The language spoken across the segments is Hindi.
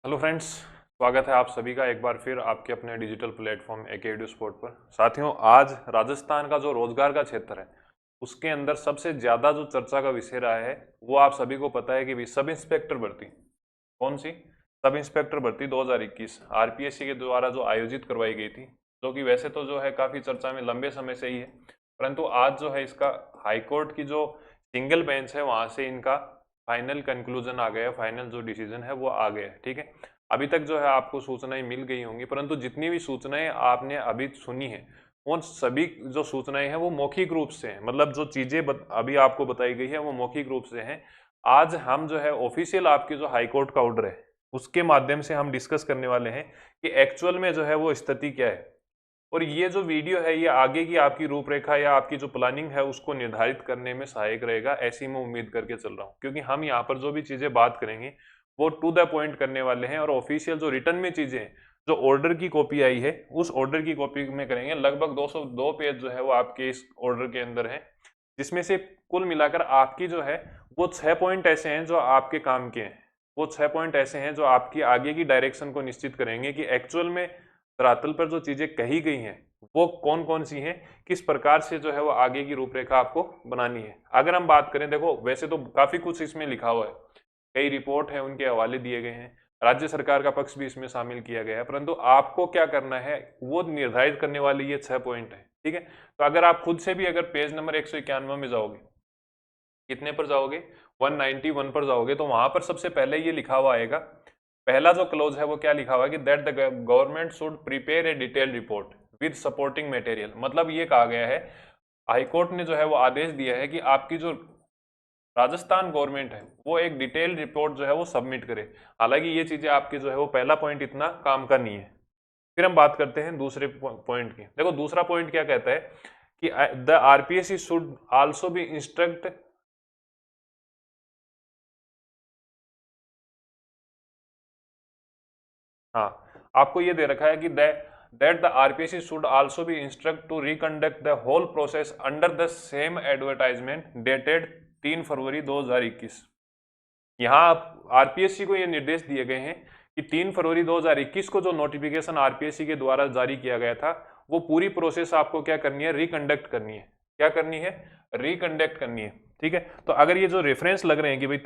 हेलो फ्रेंड्स, स्वागत है आप सभी का एक बार फिर आपके अपने डिजिटल प्लेटफॉर्म एकेडू स्पोर्ट पर। साथियों, आज राजस्थान का जो रोजगार का क्षेत्र है उसके अंदर सबसे ज़्यादा जो चर्चा का विषय रहा है वो आप सभी को पता है कि सब इंस्पेक्टर भर्ती। कौन सी? सब इंस्पेक्टर भर्ती 2021 आरपीएससी के द्वारा जो आयोजित करवाई गई थी, जो कि वैसे तो जो है काफ़ी चर्चा में लंबे समय से ही है, परंतु आज जो है इसका हाईकोर्ट की जो सिंगल बेंच है वहाँ से इनका फाइनल कंक्लूजन आ गया, फाइनल जो डिसीजन है वो आ गया है। ठीक है, अभी तक जो है आपको सूचनाएं मिल गई होंगी, परंतु जितनी भी सूचनाएं आपने अभी सुनी है उन सभी जो सूचनाएं हैं वो मौखिक रूप से हैं। मतलब जो चीजें अभी आपको बताई गई है वो मौखिक रूप से हैं। आज हम जो है ऑफिशियल आपकी जो हाईकोर्ट का ऑर्डर है उसके माध्यम से हम डिस्कस करने वाले हैं कि एक्चुअल में जो है वो स्थिति क्या है। और ये जो वीडियो है ये आगे की आपकी रूपरेखा या आपकी जो प्लानिंग है उसको निर्धारित करने में सहायक रहेगा, ऐसी मैं उम्मीद करके चल रहा हूँ। क्योंकि हम यहाँ पर जो भी चीज़ें बात करेंगे वो टू द पॉइंट करने वाले हैं, और ऑफिशियल जो रिटर्न में चीज़ें हैं, जो ऑर्डर की कॉपी आई है उस ऑर्डर की कॉपी में करेंगे। लगभग 202 पेज जो है वो आपके इस ऑर्डर के अंदर है, जिसमें से कुल मिलाकर आपकी जो है वो 6 पॉइंट ऐसे हैं जो आपके काम के हैं। वो 6 पॉइंट ऐसे हैं जो आपकी आगे की डायरेक्शन को निश्चित करेंगे कि एक्चुअल में धरातल पर जो चीजें कही गई हैं वो कौन कौन सी हैं, किस प्रकार से जो है वो आगे की रूपरेखा आपको बनानी है। अगर हम बात करें, देखो वैसे तो काफी कुछ इसमें लिखा हुआ है, कई रिपोर्ट है उनके हवाले दिए गए हैं, राज्य सरकार का पक्ष भी इसमें शामिल किया गया है, परंतु आपको क्या करना है वो निर्धारित करने वाले ये 6 पॉइंट है। ठीक है, तो अगर आप खुद से भी अगर पेज नंबर 191 में जाओगे, कितने पर जाओगे, 191 पर जाओगे, तो वहां पर सबसे पहले ये लिखा हुआ आएगा। पहला जो क्लोज है वो क्या लिखा हुआ है कि that the government should prepare a detail report with supporting material. मतलब ये कहा गया है, हाईकोर्ट ने जो है वो आदेश दिया है कि आपकी जो राजस्थान गवर्नमेंट है वो एक डिटेल रिपोर्ट जो है वो सबमिट करे। हालांकि ये चीजें आपकी जो है वो पहला पॉइंट इतना काम का नहीं है। फिर हम बात करते हैं दूसरे पॉइंट की। देखो दूसरा पॉइंट क्या कहता है कि the RPSC should also be instruct. हाँ, आपको ये दे रखा है कि that the RPSC should also be instruct to reconduct the whole process under the same advertisement dated 3 February 2021। यहाँ आरपीएससी को ये निर्देश दिए गए हैं कि 3 फरवरी 2021 को जो नोटिफिकेशन आरपीएससी के द्वारा जारी किया गया था वो पूरी प्रोसेस आपको क्या करनी है, रिकंडक्ट करनी है। क्या करनी है? रिकंडक्ट करनी है। ठीक है, तो अगर ये जो रेफरेंस लग रहे हैं कि भाई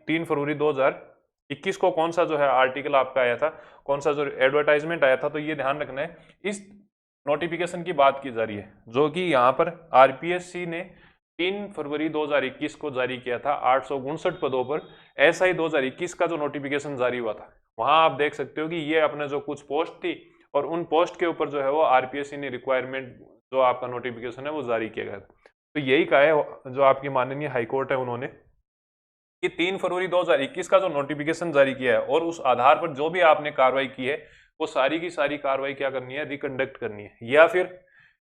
3 फरवरी 2021 को कौन सा जो है आर्टिकल आपका आया था, कौन सा जो एडवर्टाइजमेंट आया था, तो ये ध्यान रखना है इस नोटिफिकेशन की बात की जा रही है जो कि यहाँ पर आरपीएससी ने 3 फरवरी 2021 को जारी किया था 859 पदों पर। एसआई 2021 का जो नोटिफिकेशन जारी हुआ था वहां आप देख सकते हो कि ये अपने जो कुछ पोस्ट थी और उन पोस्ट के ऊपर जो है वो आरपीएससी ने रिक्वायरमेंट जो आपका नोटिफिकेशन है वो जारी किया गया। तो यही कहा है जो आपकी माननीय हाईकोर्ट है उन्होंने कि 3 फरवरी 2021 का जो नोटिफिकेशन जारी किया है और उस आधार पर जो भी आपने कार्रवाई की है वो सारी की सारी कार्रवाई क्या करनी है, रिकंडक्ट करनी है। या फिर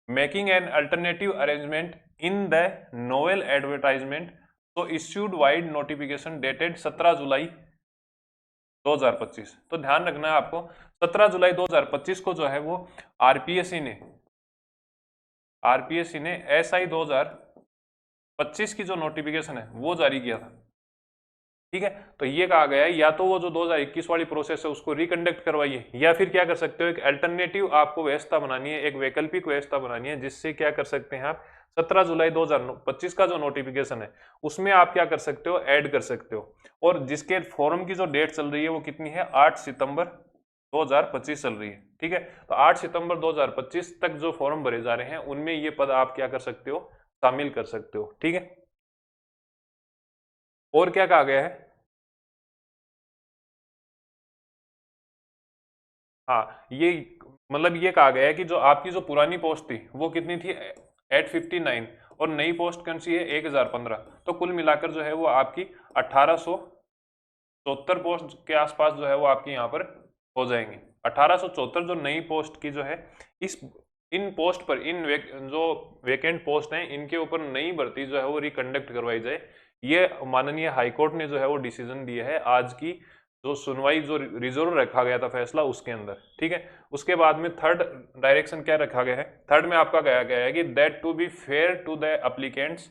making an alternative arrangement in the novel advertisement तो इश्यूड वाइड नोटिफिकेशन डेटेड 17 जुलाई 2025। तो ध्यान रखना है आपको, 17 जुलाई 2025 को जो है वो आरपीएससी ने एसआई 2025 की जो नोटिफिकेशन है वो जारी किया था। ठीक है, तो ये कहा गया है या तो वो जो 2021 वाली प्रोसेस है उसको रिकंडक्ट करवाइए, या फिर क्या कर सकते हो, एक अल्टरनेटिव आपको व्यवस्था बनानी है, एक वैकल्पिक व्यवस्था बनानी है, जिससे क्या कर सकते हैं आप 17 जुलाई 2025 का जो नोटिफिकेशन है उसमें आप क्या कर सकते हो, ऐड कर सकते हो। और जिसके फॉर्म की जो डेट चल रही है वो कितनी है, 8 सितंबर 2025 चल रही है। ठीक है, तो 8 सितंबर 2025 तक जो फॉर्म भरे जा रहे हैं उनमें ये पद आप क्या कर सकते हो, शामिल कर सकते हो। ठीक है, और क्या कहा गया है, हाँ ये मतलब ये कहा गया है कि जो आपकी जो पुरानी पोस्ट थी वो कितनी थी, 859, और नई पोस्ट कौन सी है, 1015। तो कुल मिलाकर जो है वो आपकी 1874 पोस्ट के आसपास जो है वो आपकी यहाँ पर हो जाएंगी। 1874 जो नई पोस्ट की जो है, इस इन पोस्ट पर जो वेकेंट पोस्ट हैं इनके ऊपर नई भर्ती जो है वो रिकंडक्ट करवाई जाए। ये माननीय हाईकोर्ट ने जो है वो डिसीजन दिया है आज की जो सुनवाई, जो रिजर्व रखा गया था फैसला उसके अंदर। ठीक है, उसके बाद में थर्ड डायरेक्शन क्या रखा गया है, थर्ड में आपका कहा गया है कि that to be fair to the applicants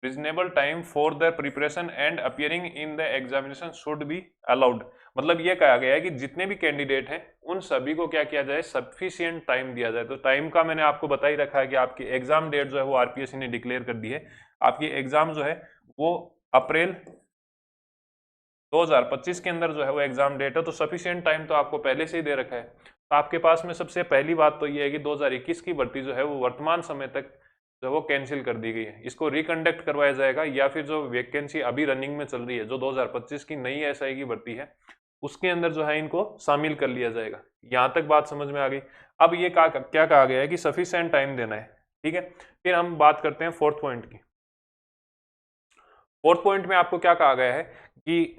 reasonable time for the preparation and appearing in the examination should be allowed. मतलब ये कहा गया है कि जितने भी कैंडिडेट हैं उन सभी को क्या किया जाए, सफिशिएंट टाइम दिया जाए। तो टाइम का मैंने आपको बता ही रखा है कि आपकी एग्जाम डेट जो है वो आरपीएससी ने डिक्लेयर कर दी है। आपकी एग्जाम जो है वो अप्रैल 2025 के अंदर जो है वो एग्जाम डेट है, तो सफिशिएंट टाइम तो आपको पहले से ही दे रखा है। तो आपके पास में सबसे पहली बात तो ये है कि 2021 की भर्ती जो है वो वर्तमान समय तक जो वो कैंसिल कर दी गई है। इसको रिकंडक्ट करवाया जाएगा या फिर जो वैकेंसी अभी रनिंग में चल रही है, जो 2025 की नई एसआई की भर्ती है, उसके अंदर जो है इनको शामिल कर लिया जाएगा। यहां तक बात समझ में आ गई। अब ये क्या कहा गया है कि सफिशिएंट टाइम देना है, ठीक है। फिर हम बात करते हैं फोर्थ पॉइंट की। फोर्थ पॉइंट में आपको क्या कहा गया है कि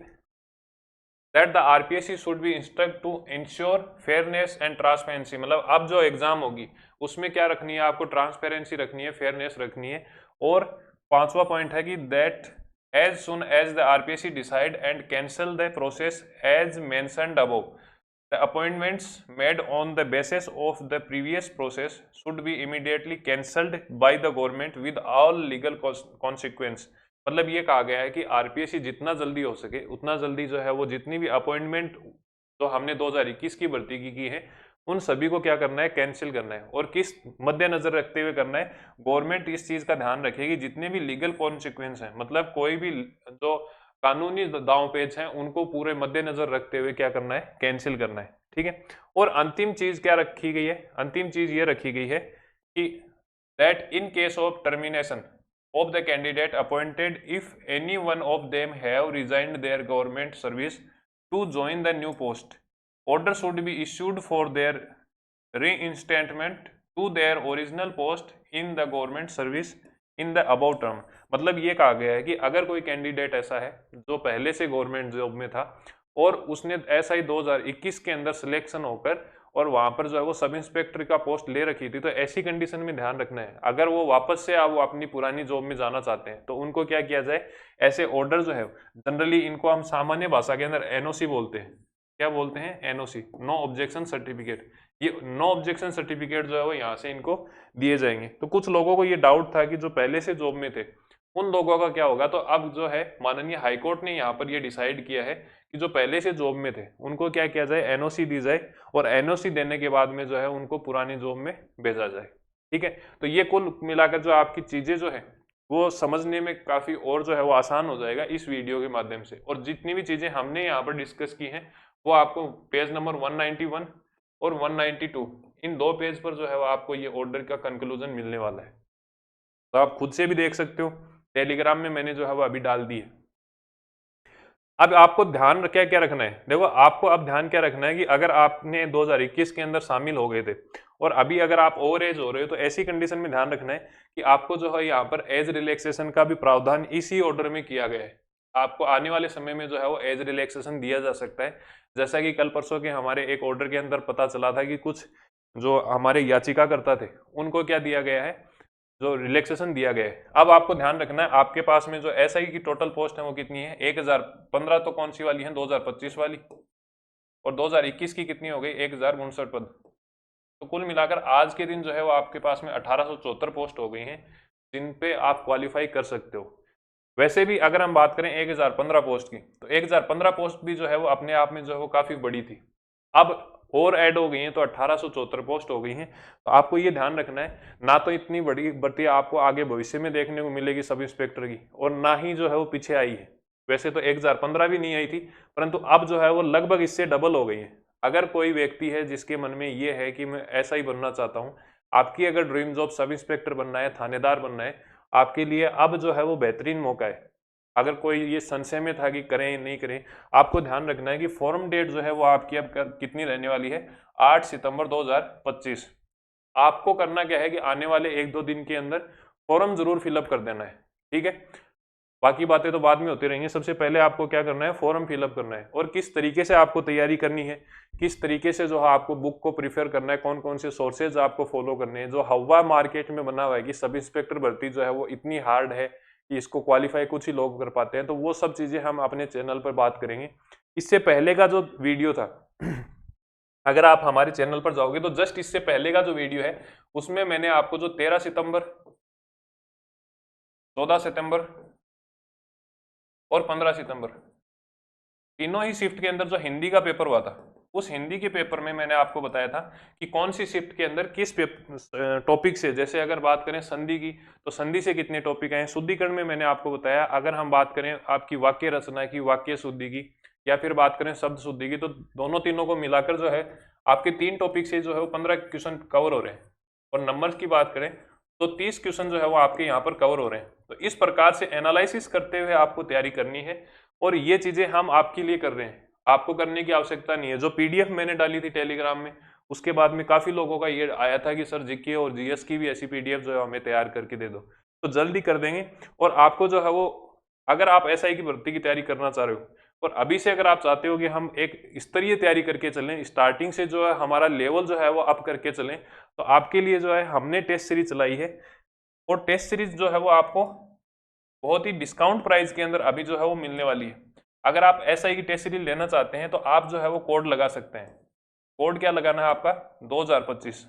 that the RPSC should be instructed to ensure fairness and transparency। मतलब अब जो एग्जाम होगी उसमें क्या रखनी है, आपको ट्रांसपेरेंसी रखनी है, फेयरनेस रखनी है। और पांचवा पॉइंट है कि that as soon as the RPSC decide and cancel the process as mentioned above, the appointments made on the basis of the previous process should be immediately cancelled by the government with all legal consequence। मतलब ये कहा गया है कि आरपीएससी जितना जल्दी हो सके उतना जल्दी जो है वो जितनी भी अपॉइंटमेंट जो हमने 2021 की भर्ती की है उन सभी को क्या करना है, कैंसिल करना है। और किस मद्देनजर रखते हुए करना है, गवर्नमेंट इस चीज का ध्यान रखेगी जितने भी लीगल कॉन्सिक्वेंस हैं, मतलब कोई भी जो कानूनी दांव पेच हैं उनको पूरे मद्देनजर रखते हुए क्या करना है, कैंसिल करना है, ठीक है। और अंतिम चीज क्या रखी गई है, अंतिम चीज ये रखी गई है कि that in case of termination of the candidate appointed, if any one of them have resigned their government service to join the new post, order should be issued for their reinstatement to their original post in the government service in the above term। मतलब ये कहा गया है कि अगर कोई कैंडिडेट ऐसा है जो पहले से गवर्नमेंट जॉब में था और उसने ऐसा ही 2021 के अंदर सिलेक्शन होकर और वहां पर जो है वो सब इंस्पेक्टर का पोस्ट ले रखी थी, तो ऐसी कंडीशन में ध्यान रखना है अगर वो वापस से वो अपनी पुरानी जॉब में जाना चाहते हैं तो उनको क्या किया जाए, ऐसे ऑर्डर जो है जनरली इनको हम सामान्य भाषा के अंदर एनओसी बोलते हैं। क्या बोलते हैं, एनओसी, नो ऑब्जेक्शन सर्टिफिकेट। ये नो ऑब्जेक्शन सर्टिफिकेट जो है वो यहाँ से इनको दिए जाएंगे। तो कुछ लोगों को ये डाउट था कि जो पहले से जॉब में थे उन लोगों का क्या होगा, तो अब जो है माननीय हाईकोर्ट ने यहाँ पर ये डिसाइड किया है कि जो पहले से जॉब में थे उनको क्या किया जाए, एनओसी दी जाए और एनओसी देने के बाद में जो है उनको पुरानी जॉब में भेजा जाए, ठीक है। तो ये कुल मिलाकर जो आपकी चीजें जो है वो समझने में काफी और जो है वो आसान हो जाएगा इस वीडियो के माध्यम से। और जितनी भी चीजें हमने यहाँ पर डिस्कस की हैं वो आपको पेज नंबर 191 और 192 इन दो पेज पर जो है वो आपको ये ऑर्डर का कंक्लूजन मिलने वाला है। तो आप खुद से भी देख सकते हो, टेलीग्राम में मैंने जो है वो अभी डाल दी है। अब आपको ध्यान क्या क्या रखना है, देखो आपको अब ध्यान क्या रखना है कि अगर आपने 2021 के अंदर शामिल हो गए थे और अभी अगर आप ओवर एज हो रहे हो तो ऐसी कंडीशन में ध्यान रखना है कि आपको जो है यहाँ पर एज रिलैक्सेशन का भी प्रावधान इसी ऑर्डर में किया गया है। आपको आने वाले समय में जो है वो एज रिलैक्सेशन दिया जा सकता है। जैसा कि कल परसों के हमारे एक ऑर्डर के अंदर पता चला था कि कुछ जो हमारे याचिकाकर्ता थे उनको क्या दिया गया है, जो रिलैक्सेशन दिया गया है। अब आपको ध्यान रखना है आपके पास में जो एसआई की टोटल पोस्ट है वो कितनी है, 1015 तो कौन सी वाली है, 2025 वाली, और 2021 की कितनी हो गई, 1059 पद। तो कुल मिलाकर आज के दिन जो है वो आपके पास में 1874 पोस्ट हो गई हैं जिन पे आप क्वालिफाई कर सकते हो। वैसे भी अगर हम बात करें 1015 पोस्ट की, तो 1015 पोस्ट भी जो है वो अपने आप में जो है वो काफी बड़ी थी। अब और ऐड हो गई हैं तो 1874 पोस्ट हो गई हैं। तो आपको ये ध्यान रखना है ना तो इतनी बड़ी भर्ती आपको आगे भविष्य में देखने को मिलेगी सब इंस्पेक्टर की, और ना ही जो है वो पीछे आई है। वैसे तो 1015 भी नहीं आई थी, परंतु अब जो है वो लगभग इससे डबल हो गई है। अगर कोई व्यक्ति है जिसके मन में ये है कि मैं ऐसा ही बनना चाहता हूँ, आपकी अगर ड्रीम जॉब सब इंस्पेक्टर बनना है, थानेदार बनना है, आपके लिए अब जो है वो बेहतरीन मौका है। अगर कोई ये संशय में था कि करें नहीं करें, आपको ध्यान रखना है कि फॉर्म डेट जो है वो आपकी अब कितनी रहने वाली है, 8 सितंबर 2025। आपको करना क्या है कि आने वाले 1-2 दिन के अंदर फॉर्म जरूर फिलअप कर देना है, ठीक है। बाकी बातें तो बाद में होती रहेंगी, सबसे पहले आपको क्या करना है, फॉर्म फिलअप करना है। और किस तरीके से आपको तैयारी करनी है, किस तरीके से जो है आपको बुक को प्रिफर करना है, कौन कौन से सोर्सेज आपको फॉलो करने हैं। जो हवा मार्केट में बना हुआ है कि सब इंस्पेक्टर भर्ती जो है वो इतनी हार्ड है कि इसको क्वालिफाई कुछ ही लोग कर पाते हैं, तो वो सब चीजें हम अपने चैनल पर बात करेंगे। इससे पहले का जो वीडियो था अगर आप हमारे चैनल पर जाओगे तो जस्ट इससे पहले का जो वीडियो है उसमें मैंने आपको जो 13 सितंबर 14 सितंबर और 15 सितंबर, तीनों ही शिफ्ट के अंदर जो हिंदी का पेपर हुआ था, उस हिंदी के पेपर में मैंने आपको बताया था कि कौन सी शिफ्ट के अंदर किस टॉपिक से, जैसे अगर बात करें संधि की तो संधि से कितने टॉपिक आए, शुद्धिकरण में मैंने आपको बताया, अगर हम बात करें आपकी वाक्य रचना की, वाक्य शुद्धि की, या फिर बात करें शब्द शुद्धि की, तो दोनों तीनों को मिलाकर जो है आपके 3 टॉपिक से जो है वो 15 क्वेश्चन कवर हो रहे हैं। और नंबर्स की बात करें तो 30 क्वेश्चन जो है वो आपके यहाँ पर कवर हो रहे हैं। तो इस प्रकार से एनालिसिस करते हुए आपको तैयारी करनी है, और ये चीजें हम आपके लिए कर रहे हैं, आपको करने की आवश्यकता नहीं है। जो पीडीएफ मैंने डाली थी टेलीग्राम में, उसके बाद में काफी लोगों का ये आया था कि सर जीके और जीएस की भी ऐसी पीडीएफ जो है हमें तैयार करके दे दो, तो जल्दी कर देंगे। और आपको जो है वो, अगर आप एसआई की भर्ती की तैयारी करना चाह रहे हो और अभी से अगर आप चाहते हो कि हम एक स्तरीय तैयारी करके चलें, स्टार्टिंग से जो है हमारा लेवल जो है वो अप करके चलें, तो आपके लिए जो है हमने टेस्ट सीरीज चलाई है। और टेस्ट सीरीज जो है वो आपको बहुत ही डिस्काउंट प्राइस के अंदर अभी जो है वो मिलने वाली है। अगर आप एसआई की टेस्ट सीरीज लेना चाहते हैं तो आप जो है वो कोड लगा सकते हैं। कोड क्या लगाना है आपका? 2025।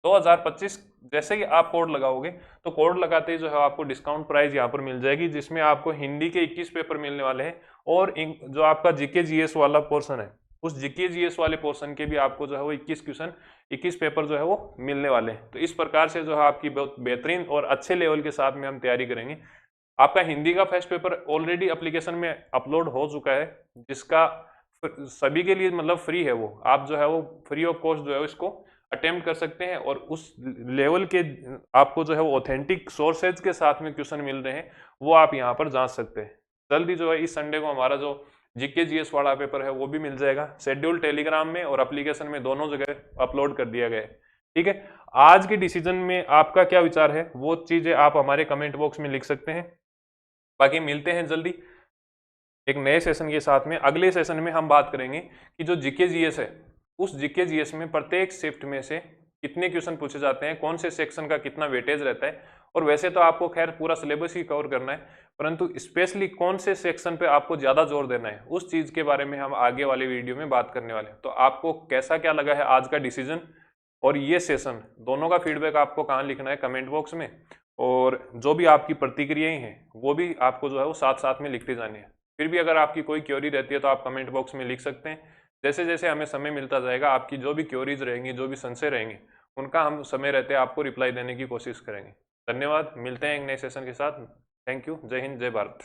2025 जैसे ही आप कोड लगाओगे तो कोड लगाते ही जो है आपको डिस्काउंट प्राइस यहाँ पर मिल जाएगी, जिसमें आपको हिंदी के 21 पेपर मिलने वाले हैं, और जो आपका जीके जीएस वाला पोर्शन है, उस जीके जीएस वाले पोर्शन के भी आपको जो है वो 21 क्वेश्चन, 21 पेपर जो है वो मिलने वाले हैं। तो इस प्रकार से जो है आपकी बहुत बेहतरीन और अच्छे लेवल के साथ में हम तैयारी करेंगे। आपका हिंदी का फर्स्ट पेपर ऑलरेडी एप्लीकेशन में अपलोड हो चुका है, जिसका सभी के लिए मतलब फ्री है, वो आप जो है वो फ्री ऑफ कॉस्ट जो है इसको अटेम्प्ट कर सकते हैं, और उस लेवल के आपको जो है वो ऑथेंटिक सोर्सेज के साथ में क्वेश्चन मिल रहे हैं, वो आप यहाँ पर जांच सकते हैं। जल्दी जो है इस संडे को हमारा जो जीके जीएस वाला पेपर है वो भी मिल जाएगा। शेड्यूल टेलीग्राम में और एप्लीकेशन में दोनों जगह अपलोड कर दिया गया है। ठीक है, आज के डिसीजन में आपका क्या विचार है वो चीजें आप हमारे कमेंट बॉक्स में लिख सकते हैं। बाकी मिलते हैं जल्दी एक नए सेशन के साथ में। अगले सेशन में हम बात करेंगे कि जो जीके जीएस है, उस जीके जीएस में प्रत्येक शिफ्ट में से कितने क्वेश्चन पूछे जाते हैं, कौन से सेक्शन का कितना वेटेज रहता है। और वैसे तो आपको खैर पूरा सिलेबस ही कवर करना है, परंतु स्पेशली कौन से सेक्शन पे आपको ज़्यादा जोर देना है, उस चीज़ के बारे में हम आगे वाले वीडियो में बात करने वाले हैं। तो आपको कैसा क्या लगा है आज का डिसीजन और ये सेशन, दोनों का फीडबैक आपको कहाँ लिखना है? कमेंट बॉक्स में। और जो भी आपकी प्रतिक्रियाएं हैं वो भी आपको जो है वो साथ साथ में लिखते जानी है। फिर भी अगर आपकी कोई क्वेरी रहती है तो आप कमेंट बॉक्स में लिख सकते हैं। जैसे जैसे हमें समय मिलता जाएगा, आपकी जो भी क्वेरीज रहेंगी, जो भी संशय रहेंगे, उनका हम समय रहते आपको रिप्लाई देने की कोशिश करेंगे। धन्यवाद, मिलते हैं एक नए सेशन के साथ। थैंक यू, जय हिंद, जय भारत।